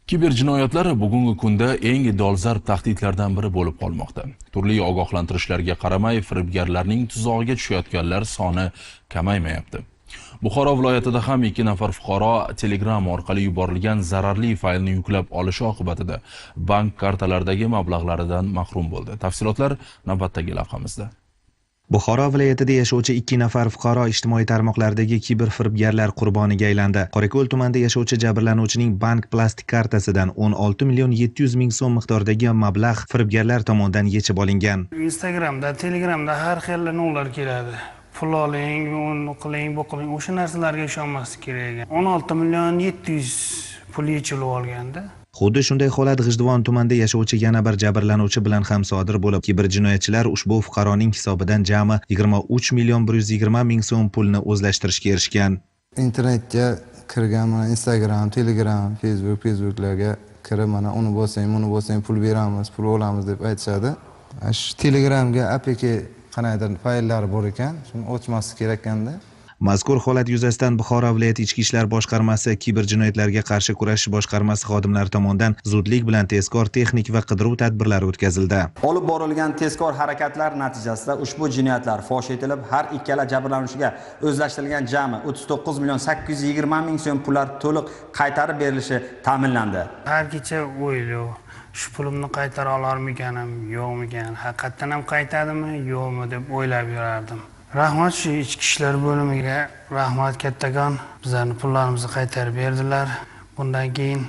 Kiberjinoyatlar bugungi kunda eng dolzarb tahdidlardan biri bo'lib qolmoqda. Turli ogohlantirishlarga qaramay, firibgarlarning tuzog'iga tushayotganlar soni kamaymayapti. Buxoro viloyatida ham 2 nafar fuqaro Telegram orqali yuborilgan zararli faylni yuklab olishi oqibatida bank kartalaridagi mablag'laridan mahrum bo'ldi. Tafsilotlar navbatdagi lavhamizda. Buxoro viloyatida yashovchi 2 nafar fuqaro ijtimoiy tarmoqlardagi kiber firibgarlar qurboniga aylandi. Qorako'l tumanida yashovchi jabrlanuvchining bank plastik kartasidan 16.700.000 so'm miqdoridagi mablag' firibgarlar tomonidan yechib olingan. Instagramda, Telegramda har xil nonlar keladi. Pul oling, uni qiling, bu qiling, o'sha narsalarga ishonmaslik kerak. 16.700.000 pul yechilib olganda. Xuddi shunday holat G'ijduvon tumanida yashovchi yana bir jabrlanuvchi bilan ham sodir bo'lib, kiberjinoyatchilar ushbu fuqaroning hisobidan jami 23.120.000 so'm pulni o'zlashtirishga erishgan. Internetga kirgan, mana Instagram, Telegram, Facebooklarga kirib, mana uni bo'lsang pul beramiz, pul olamiz deb aytishadi. Shu Telegramga APK qanaydir fayllar bor ekan, shuni ochmaslik kerak ekanda. Mazkur holat yuzasidan Buxoro viloyat ichki ishlar boshqarmasi kiberjinoyatlarga qarshi kurashish boshqarmasi xodimlari tomonidan zudlik bilan tezkor texnik va qidiruv tadbirlari o'tkazildi. Olib borilgan tezkor harakatlar natijasida ushbu jinoyatlar fosh etilib, har ikkala jabrlanuvchiga o'zlashtirilgan jami 39.820.000 so'm pullar to'liq qaytarib berilishi ta'minlandi. Har kecha o'ylab, shu pulimni qaytara olarmikanim, yo'qmikan, haqiqatan ham qaytadimi, yo'qmi deb o'ylab yurardim. Rahmat shu ichki ishlar bo'limiga, rahmat kattakon, bizlarning pullarimizni qaytarib berdilar. Bundan keyin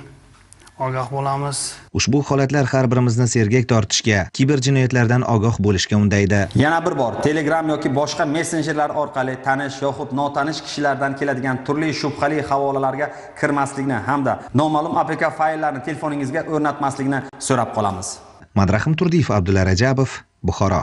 ogoh bo'lamiz. Ushbu holatlar har birimizni sergak tortishga, kiberjinoyatlardan ogoh bo'lishga undaydi. Yana bir bor Telegram yoki boshqa messenjerlar orqali tanish yoxud notanish kishilardan keladigan turli shubhali havolalarga kirmaslikni hamda noma'lum APK fayllarni telefoningizga o'rnatmaslikni so'rab qolamiz. Madrahim Turdiyev, Abdulla Rajabov, Buxoro.